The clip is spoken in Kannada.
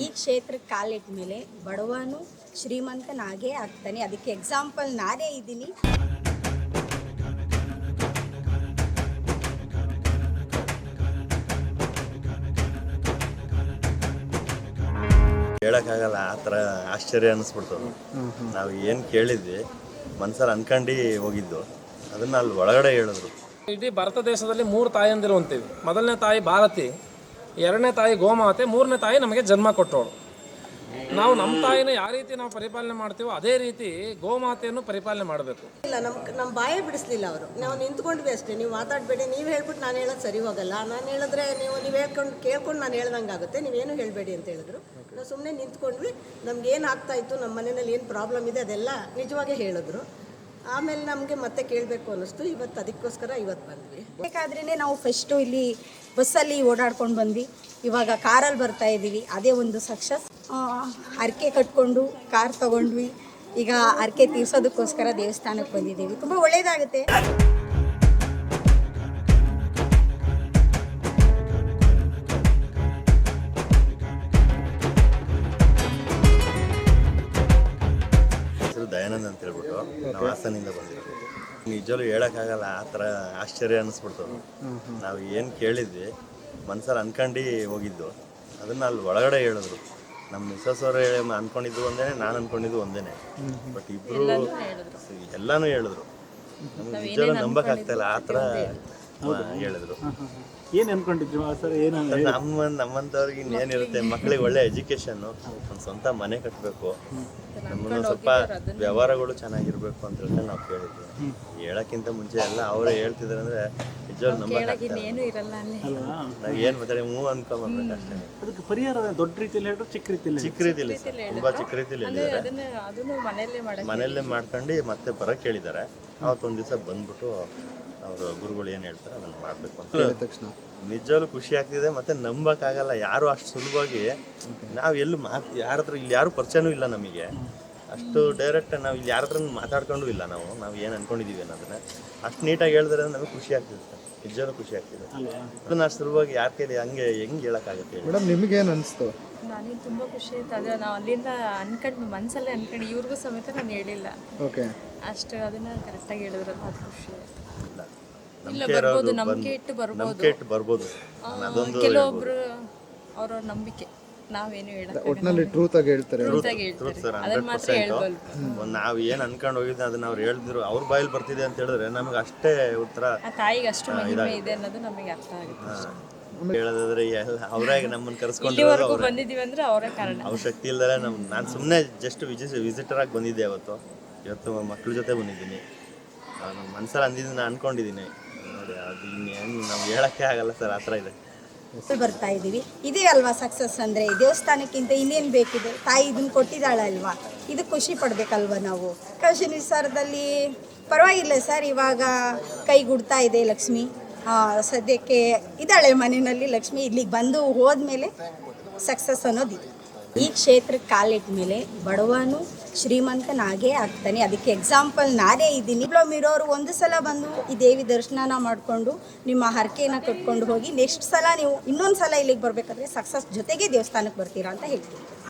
ಈ ಕ್ಷೇತ್ರಕ್ಕೆ ಕಾಲಿಟ್ಟ ಮೇಲೆ ಬಡವನು ಶ್ರೀಮಂತನಾಗೇ ಆಗ್ತಾನೆ. ಅದಕ್ಕೆ ಎಕ್ಸಾಂಪಲ್ ನಾನೇ ಇದ್ದೀನಿ. ಹೇಳೋಕ್ಕಾಗಲ್ಲ, ಆ ಥರ ಆಶ್ಚರ್ಯ ಅನ್ನಿಸ್ಬಿಡ್ತು. ನಾವು ಏನು ಕೇಳಿದ್ವಿ ಮನ್ಸಲ್ಲಿ ಅನ್ಕೊಂಡು ಹೋಗಿದ್ದು ಅದನ್ನ ಅಲ್ಲಿ ಒಳಗಡೆ ಹೇಳಿದ್ರು. ಇಡೀ ಭಾರತ ದೇಶದಲ್ಲಿ 3 ತಾಯಂದಿರು ಅಂತೀವಿ. ಮೊದಲನೇ ತಾಯಿ ಭಾರತಿ, ಎರಡನೇ ತಾಯಿ ಗೋಮಾತೆ, ಮೂರನೇ ತಾಯಿ ನಮಗೆ ಜನ್ಮ ಕೊಟ್ಟವಳು. ನಾವು ನಮ್ಮ ತಾಯಿನ ಯಾವ ರೀತಿ ನಾವು ಪರಿಪಾಲನೆ ಮಾಡ್ತೀವೋ ಅದೇ ರೀತಿ ಗೋಮಾತೆಯನ್ನು ಪರಿಪಾಲನೆ ಮಾಡಬೇಕು. ಇಲ್ಲ, ನಮ್ಮ ಬಾಯೇ ಬಿಡಿಸ್ಲಿಲ್ಲ ಅವರು. ನಾವು ನಿಂತ್ಕೊಂಡ್ವಿ ಅಷ್ಟೇ. ನೀವು ಮಾತಾಡಬೇಡಿ, ನೀವು ಹೇಳ್ಬಿಟ್ಟು ನಾನು ಹೇಳೋದು ಸರಿ ಹೋಗಲ್ಲ. ನಾನು ಹೇಳಿದ್ರೆ ನೀವು ಕೇಳ್ಕೊಂಡು ನಾನು ಹೇಳ್ದಂಗೆ ಆಗುತ್ತೆ, ನೀವೇನು ಹೇಳಬೇಡಿ ಅಂತ ಹೇಳಿದ್ರು. ನಾವು ಸುಮ್ಮನೆ ನಿಂತ್ಕೊಂಡ್ವಿ. ನಮ್ಗೇನು ಆಗ್ತಾಯಿತ್ತು, ನಮ್ಮ ಮನೆಯಲ್ಲಿ ಏನು ಪ್ರಾಬ್ಲಮ್ ಇದೆ ಅದೆಲ್ಲ ನಿಜವಾಗೇ ಹೇಳಿದ್ರು. ಆಮೇಲೆ ನಮಗೆ ಮತ್ತೆ ಕೇಳಬೇಕು ಅನ್ನಿಸ್ತು. ಅದಕ್ಕೋಸ್ಕರ ಇವತ್ತು ಬಂದ್ವಿ. ಬೇಕಾದ್ರೇ ನಾವು ಫಸ್ಟು ಇಲ್ಲಿ ಬಸ್ಸಲ್ಲಿ ಓಡಾಡ್ಕೊಂಡು ಬಂದ್ವಿ, ಇವಾಗ ಕಾರಲ್ಲಿ ಬರ್ತಾ ಇದ್ದೀವಿ. ಅದೇ ಒಂದು ಸಕ್ಸಸ್. ಹರಕೆ ಕಟ್ಕೊಂಡು ಕಾರ್ ತಗೊಂಡ್ವಿ. ಈಗ ಹರಕೆ ತೀರ್ಸೋದಕ್ಕೋಸ್ಕರ ದೇವಸ್ಥಾನಕ್ಕೆ ಬಂದಿದ್ದೀವಿ. ತುಂಬ ಒಳ್ಳೆಯದಾಗುತ್ತೆ. ದಯಾನಂದ್ ಅಂತ ಹೇಳ್ಬಿಟ್ಟು ನಾವು ಹಾಸನಿಂದ ಬಂದಿರೋದು. ನಿಜವೂ ಹೇಳೋಕ್ಕಾಗಲ್ಲ, ಆ ಥರ ಆಶ್ಚರ್ಯ ಅನ್ನಿಸ್ಬಿಡ್ತು. ನಾವು ಏನು ಕೇಳಿದ್ವಿ ಮನ್ಸಲ್ಲಿ ಅನ್ಕೊಂಡು ಹೋಗಿದ್ದು ಅದನ್ನ ಅಲ್ಲಿ ಒಳಗಡೆ ಹೇಳಿದ್ರು. ನಮ್ಮ ಮಿಸಸ್ ಅವರು ಅಂದ್ಕೊಂಡಿದ್ದು ಒಂದೇ, ನಾನು ಅಂದ್ಕೊಂಡಿದ್ದು ಒಂದೇ. ಬಟ್ ಇಬ್ಬರು ಎಲ್ಲನೂ ಹೇಳಿದ್ರು. ನಮ್ಗೆ ನಿಜವೂ ನಂಬಕ್ಕಾಗ್ತಾಯಿಲ್ಲ, ಆ ಥರ ಹೇಳಿದ್ರು. ಏನು ಅನ್ಕೊಂಡಿದ್ರಿ ಸರ್? ಏನು ನಮ್ಮಂಥವ್ರಿಗೆ ಇನ್ನೇನಿರುತ್ತೆ, ಮಕ್ಕಳಿಗೆ ಒಳ್ಳೆ ಎಜುಕೇಷನ್ನು, ಒಂದು ಸ್ವಂತ ಮನೆ ಕಟ್ಟಬೇಕು, ನಮ್ಮನ್ನು ಸ್ವಲ್ಪ ವ್ಯವಹಾರಗಳು ಚೆನ್ನಾಗಿರ್ಬೇಕು ಅಂತ ಹೇಳ್ಕೊಂಡು ನಾವು ಕೇಳಿದ್ವಿ. ಹೇಳೋಕ್ಕಿಂತ ಮುಂಚೆ ಎಲ್ಲ ಅವರೇ ಹೇಳ್ತಿದ್ದಾರೆ ಅಂದರೆ ನಿಜವಾಗ್ಲೂ ನಂಬಕ್ಕಾಗ್ತದೆ. ನಾವು ಏನು ಮಾತಾಡಿ ಅನ್ಕೊಂಬರ್ಬೇಕು ಅಷ್ಟೇ. ಅದಕ್ಕೆ ಪರಿಹಾರ ದೊಡ್ಡ ರೀತಿಯಲ್ಲಿ ಹೇಳಿದ್ರು, ಚಿಕ್ಕ ರೀತಿಯಲ್ಲಿ ತುಂಬ ಚಿಕ್ಕ ರೀತಿಯಲ್ಲಿ ಹೇಳಿದ್ದಾರೆ. ಮನೆಯಲ್ಲೇ ಮಾಡ್ಕೊಂಡು ಮತ್ತೆ ಬರೋಕ್ಕೆ ಹೇಳಿದ್ದಾರೆ. ಅವತ್ತೊಂದು ದಿವಸ ಬಂದ್ಬಿಟ್ಟು ಅವರು ಗುರುಗಳು ಏನು ಹೇಳ್ತಾರೆ ಅದನ್ನು ಮಾಡಬೇಕು ಅಂತ ನಿಜವಾಗ್ಲೂ ಖುಷಿ ಆಗ್ತಿದೆ. ಮತ್ತು ನಂಬಕ್ಕಾಗಲ್ಲ, ಯಾರು ಅಷ್ಟು ಸುಲಭವಾಗಿ ನಾವು ಎಲ್ಲೂ ಯಾರ ಹತ್ರ ಇಲ್ಲಿ ಯಾರು ಪರಿಚಯನೂ ಇಲ್ಲ ನಮಗೆ. ಅಷ್ಟು ಡೈರೆಕ್ಟ್ ನಾವು ಇಲ್ಲಿ ಯಾರ ಹತ್ರ ಮಾತಾಡ್ಕೊಂಡು ಇಲ್ಲ. ನಾವು ಏನು ಅಂದ್ಕೊಂಡಿದ್ದೀವಿ ಅನ್ನೋದನ್ನ ಅಷ್ಟು ನೀಟಾಗಿ ಹೇಳಿದ್ರೆ ನಮಗೆ ಖುಷಿ ಆಗ್ತಿದೆ ಸರ್. ನಿಜವಾಗ್ಲೂ ಖುಷಿ ಆಗ್ತಿದೆ. ಅದನ್ನ ಅಷ್ಟು ಸುಲಭವಾಗಿ ಯಾರ ಕೈಲಿ ಹೆಂಗೆ ಹೇಳೋಕ್ಕಾಗುತ್ತೆ ಮೇಡಮ್? ನಿಮಗೇನು ಅನಿಸ್ತು? ನನಗೆ ತುಂಬ ಖುಷಿ ಆಯ್ತು. ಆದರೆ ನಾವು ಅಲ್ಲಿಂದ ಅನ್ಕೊಂಡು ಮನಸ್ಸಲ್ಲೇ ಅನ್ಕೊಂಡು ಇವ್ರಿಗೂ ಸಮೇತ ನಾನು ಹೇಳಿಲ್ಲ. ಓಕೆ, ಅಷ್ಟು ಅದನ್ನು ಕರೆಕ್ಟಾಗಿ ಹೇಳಿದ್ರಲ್ಲ, ಅದು ಖುಷಿ ಆಯ್ತು. ಇಲ್ಲ, ಬರ್ಬೋದು, ನಂಬಿಕೆ ಇಟ್ಟು ಬರ್ಬೋದು. ಅದೊಂದು ಕೆಲವೊಬ್ರು ಅವ್ರವ್ರ ನಂಬಿಕೆ, ನಾವೇನು ಒಟ್ಟಿನಲ್ಲಿ ಟ್ರೂತ್ ಆಗಿ ಹೇಳ್ತಾರೆ. ಅದನ್ನ ಮಾತ್ರ ಹೇಳ್ಬೋದು. ನಾವು ಏನು ಅನ್ಕೊಂಡು ಹೋಗಿದ್ದೆ ಅದನ್ನ ಅವ್ರು ಹೇಳಿದ್ರು, ಅವ್ರ ಬಾಯಲ್ಲಿ ಬರ್ತಿದೆ ಅಂತ ಹೇಳಿದ್ರೆ ನಮಗೆ ಅಷ್ಟೇ ಉತ್ತರ. ಆ ತಾಯಿಗೆ ಅಷ್ಟು ಮಹಿಮೆ ಇದೆ ಅನ್ನೋದು ನಮಗೆ ಅರ್ಥ ಆಗುತ್ತೆ. ಹೇಳೋದಾದ್ರೆ ಎಲ್ಲ ಅವರಾಗಿ ನಮ್ಮನ್ನು ಕರೆಸ್ಕೊಂಡು ಬಂದಿದ್ದೀವಿ ಅಂದ್ರೆ ಅವರೇ ಕಾರಣ. ಅವ್ರ ಶಕ್ತಿ ಇಲ್ದರೆ ನಾನು ಸುಮ್ಮನೆ ಜಸ್ಟ್ ವಿಸಿಟರ್ ಆಗಿ ಬಂದಿದ್ದೆ. ಇವತ್ತು ಮಕ್ಳ ಜೊತೆ ಬಂದಿದ್ದೀನಿ. ನಾನು ಮನ್ಸಲ್ಲಿ ಅಂದಿದ್ದೀನಿ, ಅನ್ಕೊಂಡಿದ್ದೀನಿ. ನೋಡಿ, ಅದು ಇನ್ನೇನು ನಾವು ಹೇಳೋಕ್ಕೆ ಆಗಲ್ಲ ಸರ್, ಆ ಥರ ಇದೆ. ಬರ್ತಾ ಇದ್ದೀವಿ. ಇದೇ ಅಲ್ವಾ ಸಕ್ಸಸ್ ಅಂದರೆ? ದೇವಸ್ಥಾನಕ್ಕಿಂತ ಇನ್ನೇನು ಬೇಕಿದೆ? ತಾಯಿ ಇದನ್ನು ಕೊಟ್ಟಿದ್ದಾಳಲ್ವಾ, ಇದು ಖುಷಿ ಪಡಬೇಕಲ್ವ ನಾವು. ಖುಷಿ ನಿಸ್ಸಾರದಲ್ಲಿ ಪರವಾಗಿಲ್ಲ ಸರ್. ಇವಾಗ ಕೈಗೂಡ್ತಾ ಇದೆ ಲಕ್ಷ್ಮಿ. ಸದ್ಯಕ್ಕೆ ಇದ್ದಾಳೆ ಮನೆಯಲ್ಲಿ ಲಕ್ಷ್ಮಿ. ಇಲ್ಲಿಗೆ ಬಂದು ಹೋದ್ಮೇಲೆ ಸಕ್ಸಸ್ ಅನ್ನೋದಿದೆ. ಈ ಕ್ಷೇತ್ರಕ್ಕೆ ಕಾಲಿಟ್ಟ ಮೇಲೆ ಬಡವನು ಶ್ರೀಮಂತನಾಗೇ ಆಗ್ತಾನೆ. ಅದಕ್ಕೆ ಎಕ್ಸಾಂಪಲ್ ನಾನೇ ಇದ್ದೀನಿ. ಇರೋರು ಒಂದು ಸಲ ಬಂದು ಈ ದೇವಿ ದರ್ಶನ ಮಾಡಿಕೊಂಡು ನಿಮ್ಮ ಹರಕೆಯನ್ನು ಕಟ್ಕೊಂಡು ಹೋಗಿ, ನೆಕ್ಸ್ಟ್ ಸಲ ನೀವು ಇನ್ನೊಂದು ಸಲ ಇಲ್ಲಿಗೆ ಬರಬೇಕಾದ್ರೆ ಸಕ್ಸಸ್ ಜೊತೆಗೆ ದೇವಸ್ಥಾನಕ್ಕೆ ಬರ್ತೀರಾ ಅಂತ ಹೇಳ್ತೀನಿ.